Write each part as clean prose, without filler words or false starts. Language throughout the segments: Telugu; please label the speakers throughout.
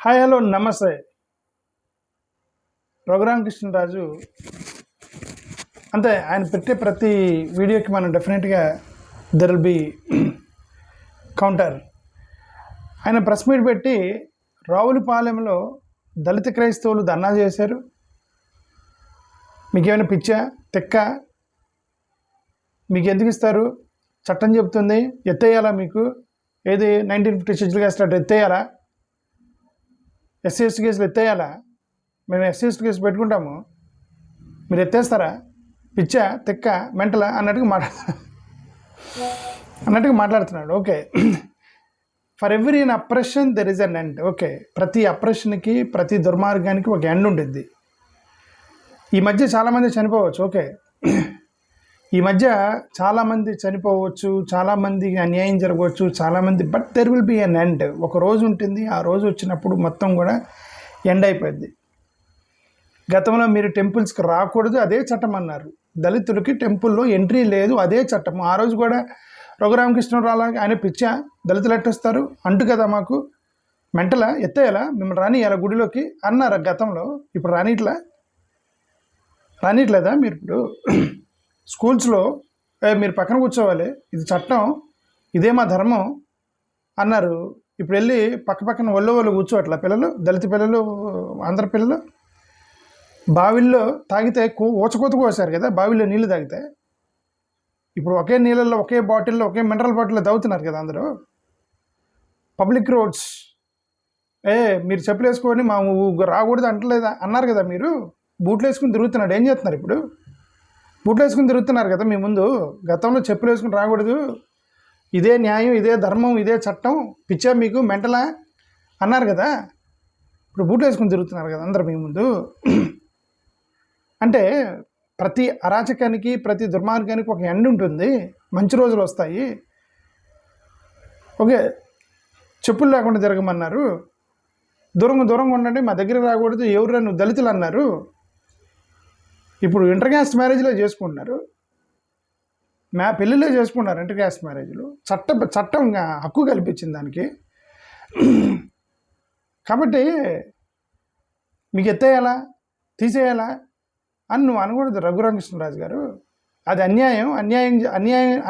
Speaker 1: హాయ్ హలో నమస్తే. రఘురామకృష్ణరాజు అంతే, ఆయన పెట్టే ప్రతి వీడియోకి మనం డెఫినెట్గా దెర్ విల్ బి కౌంటర్. ఆయన ప్రెస్ మీట్ పెట్టి రావులపాలెంలో దళిత క్రైస్తవులు ధర్నా చేశారు. మీకేమైనా పిచ్చా తెక్క? మీకు ఎందుకు ఇస్తారు? చట్టం చెప్తుంది ఎత్తేయాలా? మీకు ఏది 1950 షెడ్యూల్ కాస్ట్ ఎత్తేయాలా? ఎస్సీ ఎస్టీ కేసులు ఎత్తేయాలా? మేము ఎస్సీ ఎస్టీ కేసు పెట్టుకుంటాము, మీరు ఎత్తేస్తారా? పిచ్చా తెక్క మెంటలా అన్నట్టుగా మాట్లాడుతున్నాడు. Okay, for every in oppression there is an end. Okay, ప్రతి అప్రెషన్కి ప్రతి దుర్మార్గానికి ఒక ఎండ్ ఉంటుంది. ఈ మధ్య చాలామంది చనిపోవచ్చు. ఓకే, ఈ మధ్య చాలామంది చనిపోవచ్చు, చాలామందికి అన్యాయం జరగవచ్చు, చాలామంది, but there will be an end. ఒక రోజు ఉంటుంది, ఆ రోజు వచ్చినప్పుడు మొత్తం కూడా ఎండ్ అయిపోయింది. గతంలో మీరు టెంపుల్స్కి రాకూడదు, అదే చట్టం అన్నారు. దళితులకి టెంపుల్లో ఎంట్రీ లేదు, అదే చట్టం. ఆ రోజు కూడా రఘురామకృష్ణరావు ఆయన పిచ్చా, దళితులు ఎట్టొస్తారు అంటు కదా, మాకు మెంటలా, ఎత్తేయాలా, మిమ్మల్ని రానియాలా గుడిలోకి అన్నారు గతంలో. ఇప్పుడు రానియట్లేదా? మీరు ఇప్పుడు స్కూల్స్లో మీరు పక్కన కూర్చోవాలి, ఇది చట్టం, ఇదే మా ధర్మం అన్నారు. ఇప్పుడు వెళ్ళి పక్కన ఒళ్ళు కూర్చోవట్లా పిల్లలు, దళిత పిల్లలు, ఆంధ్ర పిల్లలు. బావిల్లో తాగితే ఊచకోత కోసారు కదా, బావిలో నీళ్ళు తాగితే. ఇప్పుడు ఒకే నీళ్ళల్లో, ఒకే బాటిల్లో, ఒకే మినరల్ బాటిల్లో తాగుతున్నారు కదా అందరూ. పబ్లిక్ రోడ్స్ మీరు చెప్పులు వేసుకొని మా రాకూడదు అంటలేదా అన్నారు కదా. మీరు బూట్లు వేసుకుని తిరుగుతున్నాడు, ఏం చేస్తున్నారు ఇప్పుడు? బూట్లు వేసుకుని తిరుగుతున్నారు కదా మీ ముందు. గతంలో చెప్పులు వేసుకుని రాకూడదు, ఇదే న్యాయం, ఇదే ధర్మం, ఇదే చట్టం, పిచ్చా మీకు మెంటలా అన్నారు కదా. ఇప్పుడు బూట్లు వేసుకుని తిరుగుతున్నారు కదా అందరు మీ ముందు. అంటే ప్రతి అరాచకానికి, ప్రతి దుర్మార్గానికి ఒక ఎండ్ ఉంటుంది, మంచి రోజులు వస్తాయి. ఓకే, చెప్పులు లేకుండా తిరగమన్నారు, దూరంగా ఉండండి, మా దగ్గర రాకూడదు, ఎవరు నువ్వు దళితులు అన్నారు. ఇప్పుడు ఇంటర్ క్యాస్ట్ మ్యారేజ్లో చేసుకుంటున్నారు, పెళ్ళిలో చేసుకుంటున్నారు ఇంటర్ క్యాస్ట్ మ్యారేజ్లు. చట్టం హక్కు కల్పించింది దానికి. కాబట్టి మీకు ఎత్తేయాలా, తీసేయాలా అని నువ్వు అనకూడదు రఘురామకృష్ణరాజు గారు. అది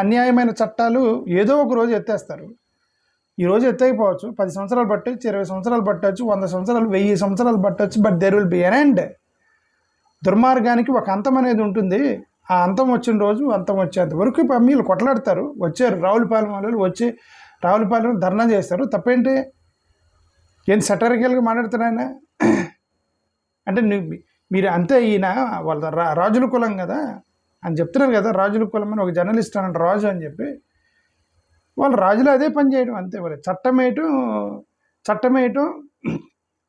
Speaker 1: అన్యాయమైన చట్టాలు ఏదో ఒక రోజు ఎత్తేస్తారు. ఈరోజు ఎత్తైపోవచ్చు, 10 సంవత్సరాలు పట్టవచ్చు, 20 సంవత్సరాలు పట్టవచ్చు, 100 సంవత్సరాలు, 1000 సంవత్సరాలు పట్టవచ్చు, but there will be an end. దుర్మార్గానికి ఒక అంతం అనేది ఉంటుంది. ఆ అంతం వచ్చిన రోజు, అంతం వచ్చేంత వరకు వీళ్ళు కొట్లాడతారు. వచ్చారు రావులపాలెం వాళ్ళు, వచ్చి రావులపాలెం ధర్నా చేస్తారు. తప్పేంటి? ఏంటి సెటరికల్గా మాట్లాడుతున్నా ఆయన? అంటే మీరు అంతే, ఈయన వాళ్ళ రాజుల కులం కదా అని చెప్తున్నారు కదా. రాజుల కులం అని ఒక జర్నలిస్ట్ అనంట, రాజు అని చెప్పి. వాళ్ళు రాజులు అదే పని చేయడం అంతే. వాళ్ళు చట్టమేయటం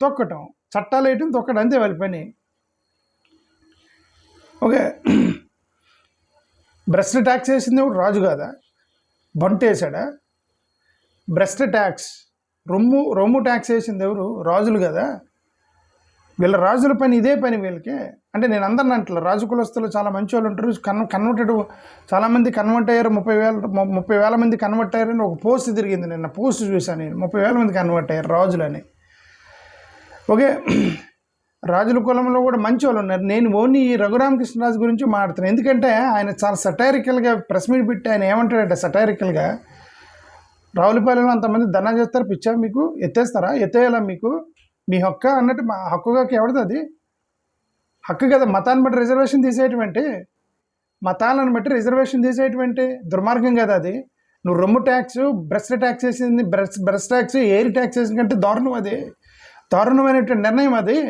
Speaker 1: తొక్కటం, చట్టాలు వేయటం తొక్కడం, అంతే వాళ్ళ పని. ఓకే, బ్రెస్ట్ ట్యాక్స్ వేసింది ఎవడు? రాజు కాదా? బంటు వేసాడా? బ్రెస్ట్ ట్యాక్స్, రొమ్ము ట్యాక్స్ వేసింది ఎవరు? రాజులు కదా. వీళ్ళ రాజుల పని ఇదే పని వీళ్ళకి. అంటే నేను అందరిని అంటలే, రాజు కులస్తులు చాలా మంచి వాళ్ళు ఉంటారు, కన్వర్టెడ్ చాలామంది కన్వర్ట్ అయ్యారు, 30,000 మంది కన్వర్ట్ అయ్యారని ఒక పోస్ట్ తిరిగింది. నిన్న పోస్ట్ చూశాను నేను, 30,000 మంది కన్వర్ట్ అయ్యారు రాజులని. ఓకే, రాజుల కులంలో కూడా మంచి వాళ్ళు ఉన్నారు. నేను ఓన్లీ ఈ రఘురామకృష్ణరాజు గురించి మాట్లాడుతున్నాను. ఎందుకంటే ఆయన చాలా సటైరికల్గా ప్రెస్ మీట్ పెట్టి ఆయన ఏమంటాడంటే, సటైరికల్గా రావులపాలెంలో అంతమంది ధర్నా చేస్తారు, పిచ్చా మీకు, ఎత్తేస్తారా? ఎత్తేయాలా? మీకు మీ హక్కు అన్నట్టు. మా హక్కుగా ఎవరిది అది? హక్కు కదా. మతాన్ని బట్టి రిజర్వేషన్ తీసేయటమేంటి? మతాలను బట్టి రిజర్వేషన్ తీసేయటమేంటి? దుర్మార్గం కదా అది. నువ్వు రొమ్ము ట్యాక్స్, బ్రెస్ట్ ట్యాక్స్ వేసింది, బ్రెస్ట్ ట్యాక్స్, ఎయిర్ ట్యాక్స్ వేసిన కంటే దారుణం అది, దారుణమైనటువంటి నిర్ణయం అది.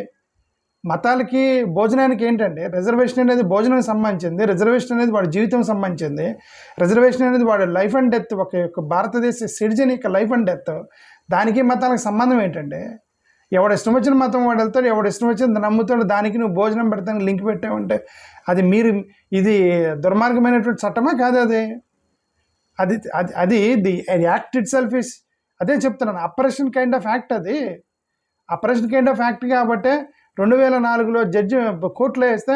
Speaker 1: మతాలకి భోజనానికి ఏంటంటే, రిజర్వేషన్ అనేది భోజనానికి సంబంధించింది, రిజర్వేషన్ అనేది వాడి జీవితం సంబంధించింది, రిజర్వేషన్ అనేది వాడి లైఫ్ అండ్ డెత్, ఒక భారతదేశ సిటిజన్ యొక్క లైఫ్ అండ్ డెత్. దానికి మతాలకు సంబంధం ఏంటంటే, ఎవడు ఇష్టం వచ్చిన మతం వాడు వెళ్తాడు, ఎవడు ఇష్టం వచ్చింది నమ్ముతాడు, దానికి నువ్వు భోజనం పెడతానికి లింక్ పెట్టావంటే అది ఇది దుర్మార్గమైనటువంటి చట్టమా కాదు? అది the act it self is, అదే చెప్తున్నాను, అపరేషన్ కైండ్ ఆఫ్ యాక్ట్. అది అపరేషన్ కైండ్ ఆఫ్ యాక్ట్ కాబట్టే 2004లో జడ్జి కోర్టులో వేస్తే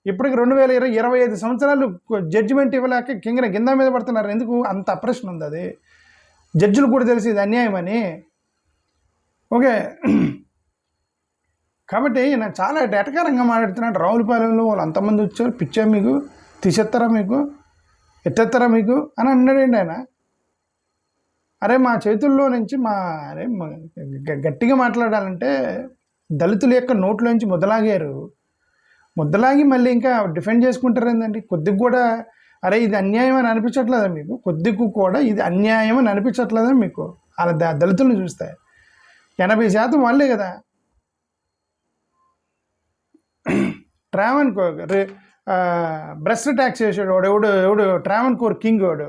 Speaker 1: ఇప్పటికి 2020 25 సంవత్సరాలు జడ్జిమెంట్ ఇవ్వలేక కింద మీద పడుతున్నారు. ఎందుకు? అంత అపరేషన్ ఉంది. అది జడ్జిలు కూడా తెలిసి ఇది అన్యాయం అని. ఓకే, కాబట్టి నేను చాలా డేటకారంగా మాట్లాడుతున్నాడు. రావులపాలెంలో వాళ్ళు అంతమంది వచ్చారు, పిచ్చా మీకు, తీసేస్తారా మీకు, ఎత్తేస్తారా మీకు అని అన్నాడండి ఆయన. అరే మా చేతుల్లో నుంచి గట్టిగా మాట్లాడాలంటే దళితుల యొక్క నోట్లోంచి ముద్దలాగారు. ముద్దలాగి మళ్ళీ ఇంకా డిఫెండ్ చేసుకుంటారు ఏంటండి? కొద్దిగా కూడా అరే ఇది అన్యాయం అని అనిపించట్లేదా మీకు? కొద్దిగా కూడా ఇది అన్యాయం అని అనిపించట్లేదా మీకు? అలా దళితులను చూస్తే 80% వాళ్ళే కదా. ట్రావెన్ బ్రెస్ట్ ట్యాక్స్ చేసాడు వాడు, ఎవడు ట్రావెన్ కోర్ కింగ్, వాడు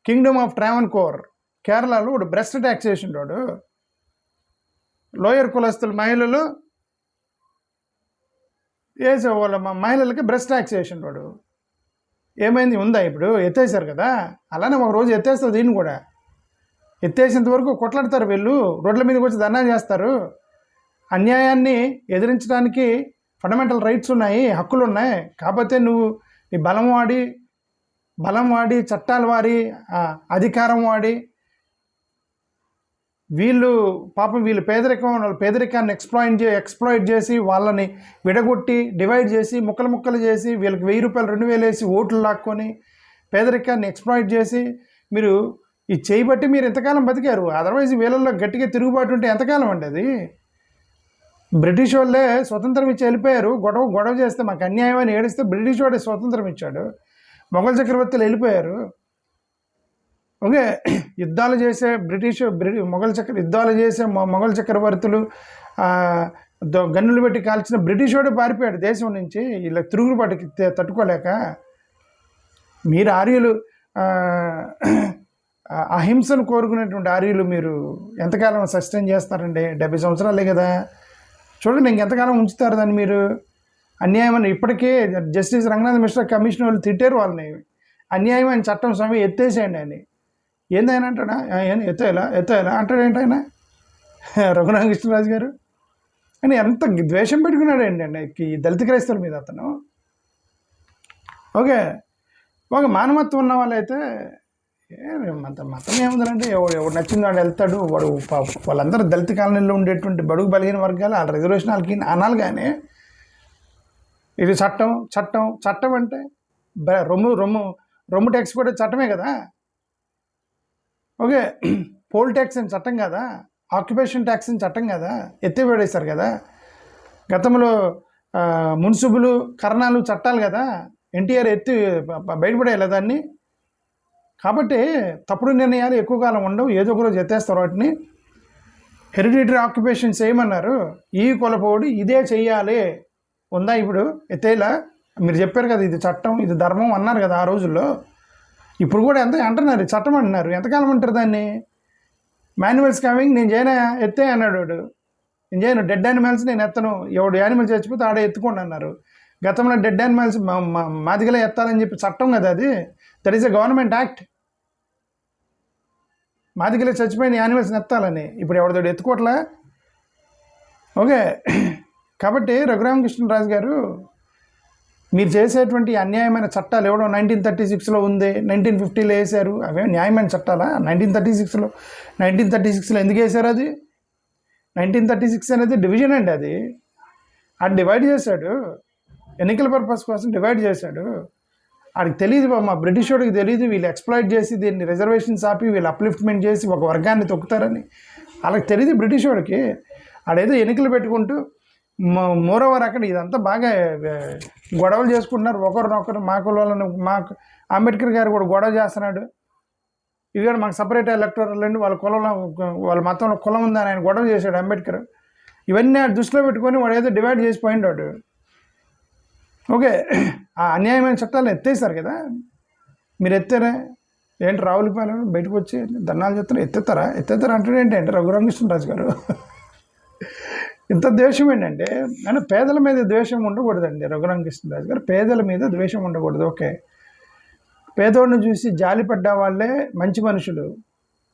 Speaker 1: కింగ్డమ్ ఆఫ్ ట్రావెన్ కోర్ కేరళలో వాడు బ్రెస్ట్ ట్యాక్స్ చేసిండు. వాడు లోయర్ కులస్తుల మహిళలు వేసే వాళ్ళ మహిళలకి బ్రెస్ట్ ట్యాక్స్ చేసిండు. వాడు ఏమైంది, ఉందా ఇప్పుడు? ఎత్తేసారు కదా. అలానే ఒక రోజు ఎత్తేస్తారు, దీన్ని కూడా ఎత్తేసేంత వరకు కొట్లాడతారు వీళ్ళు, రోడ్ల మీదకి వచ్చి ధర్నాలు చేస్తారు. అన్యాయాన్ని ఎదిరించడానికి ఫండమెంటల్ రైట్స్ ఉన్నాయి, హక్కులు ఉన్నాయి. కాకపోతే నువ్వు ఈ బలం వాడి చట్టాలు వారి అధికారం వాడి వీళ్ళు పాపం వీళ్ళు పేదరికాన్ని ఎక్స్ప్లాయిట్ చేసి వాళ్ళని విడగొట్టి డివైడ్ చేసి ముక్కలు చేసి వీళ్ళకి 1000 రూపాయలు 2000 వేసి ఓట్లు లాక్కొని పేదరికాన్ని ఎక్స్ప్లాయిట్ చేసి మీరు ఈ చేయబట్టి మీరు ఎంతకాలం బతికారు? అదర్వైజ్ వీళ్ళల్లో గట్టిగా తిరుగుబాటు ఉంటే ఎంతకాలం అండి అది? బ్రిటిష్ వాళ్ళే స్వతంత్రం ఇచ్చి వెళ్ళిపోయారు. గొడవ చేస్తే మాకు అన్యాయం అని ఏడిస్తే బ్రిటిష్ వాడే స్వతంత్రం ఇచ్చాడు. మొఘల్ చక్రవర్తులు వెళ్ళిపోయారు. ఓకే, యుద్ధాలు చేసే మొఘల్ చక్రవర్తులు గన్నులు పెట్టి కాల్చిన బ్రిటిష్ వాడే పారిపోయాడు దేశం నుంచి, ఇలా తిరుగుబాటుకి తట్టుకోలేక. మీరు ఆర్యులు అహింసను కోరుకునేటువంటి ఆర్యులు మీరు ఎంతకాలం సస్టైన్ చేస్తారండి? 70 సంవత్సరాలే కదా. చూడండి ఇంకెంతకాలం ఉంచుతారు దాన్ని మీరు? అన్యాయం అని ఇప్పటికే జస్టిస్ రంగనాథ్ మిశ్రా కమిషన్ వాళ్ళు తిట్టారు వాళ్ళని. అన్యాయం అని చట్టం స్వామి ఎత్తేసేయండి అని. ఏందైనా అంటాడా? ఎత్తేలా అంటాడు ఏంటైనా రఘురామకృష్ణరాజు గారు అని ఎంత ద్వేషం పెట్టుకున్నాడు ఏంటండి ఈ దళిత క్రైస్తవుల మీద అతను. ఓకే, ఒక మానవత్వం ఉన్న వాళ్ళైతే మతం ఏముందంటే ఎవడు నచ్చింది వాడు వెళ్తాడు. వాళ్ళందరూ దళిత కాలనీలో ఉండేటువంటి బడుగు బలిగిన వర్గాలు వాళ్ళ రిజర్వేషన్ వాళ్ళకి అనాలి. కానీ ఇది చట్టం అంటే రొమ్ము ట్యాక్స్ కూడా చట్టమే కదా. ఓకే, పోల్ ట్యాక్స్ అని చట్టం కదా, ఆక్యుపేషన్ ట్యాక్స్ అని చట్టం కదా, ఎత్తిపడేశారు కదా. గతంలో మున్సిపులు కరణాలు చట్టాలు కదా, ఎన్టీఆర్ బయటపడేయాలి దాన్ని. కాబట్టి తప్పుడు నిర్ణయాలు ఎక్కువ కాలం ఉండవు, ఏదో ఒక రోజు ఎత్తేస్తారు వాటిని. హెరిడిటరీ ఆక్యుపేషన్ చేయమన్నారు, ఈ కులపోడు ఇదే చెయ్యాలి ఉందా ఇప్పుడు? ఎత్తేలా మీరు చెప్పారు కదా, ఇది చట్టం ఇది ధర్మం అన్నారు కదా ఆ రోజుల్లో. ఇప్పుడు కూడా ఎంత అంటున్నారు, చట్టం అంటున్నారు. ఎంతకాలం అంటారు దాన్ని? మాన్యువల్స్ కమింగ్ నేను చేయనా ఎత్తే అన్నాడు వాడు. నేను చేయను, డెడ్ యానిమల్స్ నేను ఎత్తను, ఎవడు యానిమల్ చచ్చిపోతే ఆడే ఎత్తుకోండి అన్నారు. గతంలో డెడ్ యానిమల్స్ మాదిగలే ఎత్తాలని చెప్పి చట్టం కదా అది. That is a government act. మాదిగలే చచ్చిపోయిన యానిమల్స్ని ఎత్తాలని. ఇప్పుడు ఎవరితో ఎత్తుకోవట్లే. ఓకే, కాబట్టి రఘురామకృష్ణరాజు గారు మీరు చేసేటువంటి అన్యాయమైన చట్టాలు ఎవడో 1936లో ఉంది, 1950లో వేశారు. అవే న్యాయమైన చట్టాలా? 1936లో ఎందుకు వేశారు? అది 1936 అనేది డివిజన్ అండి. అది డివైడ్ చేశాడు, ఎన్నికల పర్పస్ కోసం డివైడ్ చేశాడు. వాడికి తెలియదు, మా బ్రిటిష్ వాడికి తెలియదు వీళ్ళు ఎక్స్ప్లాయిట్ చేసి దీన్ని రిజర్వేషన్స్ ఆపి వీళ్ళు అప్లిఫ్ట్మెంట్ చేసి ఒక వర్గాన్ని తొక్కుతారని. వాళ్ళకి తెలియదు బ్రిటిష్ వాడికి. ఆడేదో ఎన్నికలు పెట్టుకుంటూ మోరోవర్ అక్కడ ఇదంతా బాగా గొడవలు చేసుకుంటున్నారు ఒకరినొకరు. మా కులాలను అంబేద్కర్ గారు కూడా గొడవ చేస్తున్నాడు. ఇది కూడా మాకు సపరేట్ ఎలక్టోరల్ అండి, వాళ్ళ కులంలో వాళ్ళ మతంలో కులం ఉందని ఆయన గొడవ చేశాడు అంబేద్కర్. ఇవన్నీ దృష్టిలో పెట్టుకొని వాడు ఏదో డివైడ్ చేసిపోయిండు వాడు. ఓకే, ఆ అన్యాయమైన చట్టాలు ఎత్తేసారు కదా. మీరు ఎత్తారా ఏంటి? రావులపాలెం బయటకు వచ్చి ధర్నాలు చేస్తారు, ఎత్తారా అంటే ఏంటంటే రఘురామకృష్ణరాజు గారు ఇంత ద్వేషం ఏంటంటే, అంటే పేదల మీద ద్వేషం ఉండకూడదండి. రఘురామకృష్ణరాజు గారు పేదల మీద ద్వేషం ఉండకూడదు. ఓకే, పేదోడిని చూసి జాలిపడ్డ వాళ్ళే మంచి మనుషులు.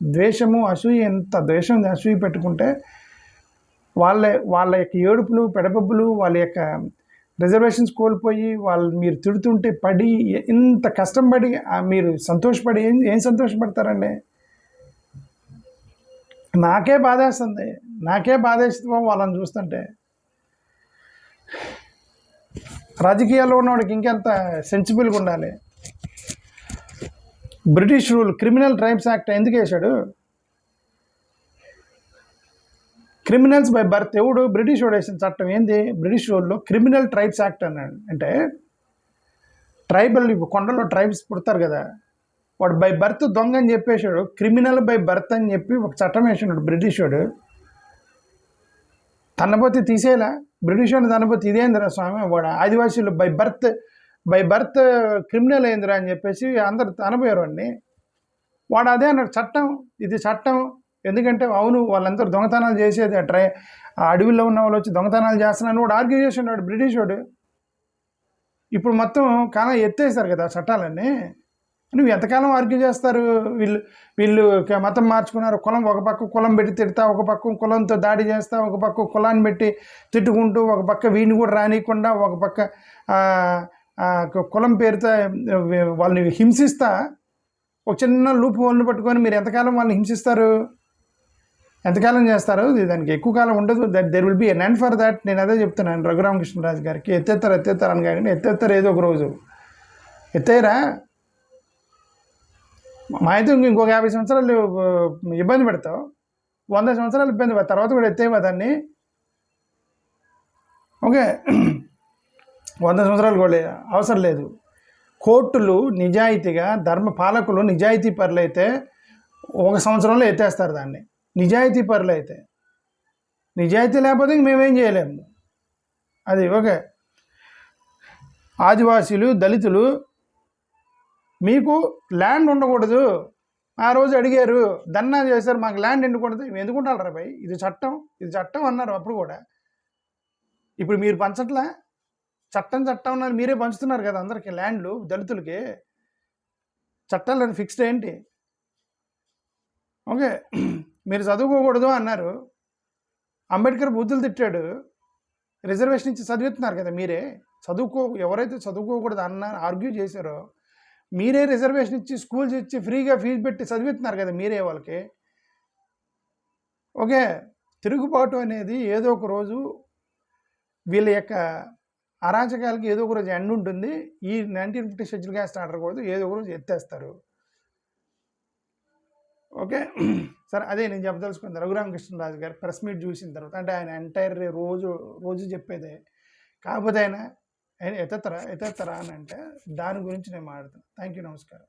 Speaker 1: ద్వేషము అసూయ, ఎంత ద్వేషం అసూయ పెట్టుకుంటే వాళ్ళ యొక్క ఏడుపులు పెడపబ్బులు, వాళ్ళ యొక్క రిజర్వేషన్స్ కోల్పోయి మీరు తిడుతుంటే పడి ఇంత కష్టం పడి మీరు సంతోషపడి ఏం సంతోషపడతారండి? నాకే బాధేస్తుంది వాళ్ళని చూస్తుంటే. రాజకీయాల్లో ఉన్నవాడికి ఇంకెంత సెన్సిబుల్గా ఉండాలి. British rule criminal tribes act ఎందుకు వేశాడు? క్రిమినల్స్ బై బర్త్ ఎవడు? బ్రిటిష్ వాడు వేసిన చట్టం ఏంది? బ్రిటిష్ రూల్లో క్రిమినల్ ట్రైబ్స్ యాక్ట్ అన్నాడు. అంటే ట్రైబల్ కొండలో ట్రైబ్స్ పుడతారు కదా, వాడు బై బర్త్ దొంగ అని చెప్పేశాడు. క్రిమినల్ బై బర్త్ అని చెప్పి ఒక చట్టం వేసినాడు బ్రిటిష్ వాడు. తన్నపోతే తీసేలా బ్రిటిష్ వాడిని తన్నపోతే ఇదేందిరా స్వామి, వాడు ఆదివాసీలు బై బర్త్ క్రిమినల్ అయిందిరా అని చెప్పేసి అందరు తనపోయారు వాడిని. వాడు అదే అన్నాడు, చట్టం ఇది చట్టం. ఎందుకంటే అవును వాళ్ళందరూ దొంగతనాలు చేసేది, ఆ అడవిలో ఉన్న వాళ్ళు వచ్చి దొంగతనాలు చేస్తున్నాను వాడు ఆర్గ్యూ చేస్తున్నాడు బ్రిటిష్ వాడు. ఇప్పుడు మొత్తం కాలం ఎత్తేసారు కదా చట్టాలన్నీ. నువ్వు ఎంతకాలం ఆర్గ్యూ చేస్తారు? వీళ్ళు మతం మార్చుకున్నారు. కులం ఒక పక్క కులం పెట్టి తిడతా, ఒక పక్క కులంతో దాడి చేస్తా, ఒక పక్క కులాన్ని పెట్టి తిట్టుకుంటూ, ఒక పక్క వీడిని కూడా రానియకుండా, ఒక పక్క కులం పేరుతో వాళ్ళని హింసిస్తా, ఒక చిన్న లూప్ హోల్ని పట్టుకొని మీరు ఎంతకాలం వాళ్ళని హింసిస్తారు? ఎంతకాలం చేస్తారు? దానికి ఎక్కువ కాలం ఉండదు. There will be an end for that. నేను అదే చెప్తున్నాను రఘురామకృష్ణరాజు గారికి. ఎత్తేస్తారు అని కానీ ఎత్తేస్తారు ఏదో ఒక రోజు. ఎత్తేయరా? మా అయితే ఇంకొక 50 సంవత్సరాలు ఇబ్బంది పెడతావు, 100 సంవత్సరాలు ఇబ్బంది పెడతావు, తర్వాత కూడా ఎత్తేవా దాన్ని? ఓకే, 100 సంవత్సరాలు కూడా అవసరం లేదు. కోర్టులు నిజాయితీగా, పాలకులు నిజాయితీ పరులు అయితే 1 సంవత్సరంలో ఎత్తేస్తారు దాన్ని. నిజాయితీ పరులు అయితే. నిజాయితీ లేకపోతే మేమేం చేయలేము. అది ఓకే. ఆదివాసీలు, దళితులు మీకు ల్యాండ్ ఉండకూడదు ఆ రోజు అడిగారు, ధర్నా చేశారు, మాకు ల్యాండ్ ఎందుకుంటుంది. ఎందుకుంటారు రా భయ్, ఇది చట్టం అన్నారు అప్పుడు కూడా. ఇప్పుడు మీరు పంచట్లా? చట్టం అన్నారు, మీరే పంచుతున్నారు కదా అందరికీ ల్యాండ్లు. దళితులకి చట్టాలు ఫిక్స్డ్ ఏంటి? ఓకే, మీరు చదువుకోకూడదు అన్నారు, అంబేద్కర్ బుద్ధులు తిట్టాడు, రిజర్వేషన్ ఇచ్చి చదివిస్తున్నారు కదా మీరే. ఎవరైతే చదువుకోకూడదు ఆర్గ్యూ చేశారో మీరే రిజర్వేషన్ ఇచ్చి, స్కూల్స్ ఇచ్చి, ఫ్రీగా ఫీజు పెట్టి చదివిస్తున్నారు కదా మీరే వాళ్ళకి. ఓకే, తిరుగుబాటు అనేది ఏదో ఒక రోజు వీళ్ళ యొక్క అరాచకాలకి ఏదో ఒక రోజు ఎండ్ ఉంటుంది. ఈ 1950 షెడ్యూల్ క్యాస్ట్ ఆర్డర్ కూడా ఏదో ఒక రోజు ఎత్తేస్తారు. ఓకే సరే, అదే నేను చెప్పదలుచుకుంది. రఘురామకృష్ణరాజు గారు ప్రెస్ మీట్ చూసిన తర్వాత, అంటే ఆయన ఎంటైర్ రోజు చెప్పేదే. కాకపోతే ఆయన ఎత్తేస్తారా అని అంటే దాని గురించి నేను మాట్లాడతాను. థ్యాంక్ యూ, నమస్కారం.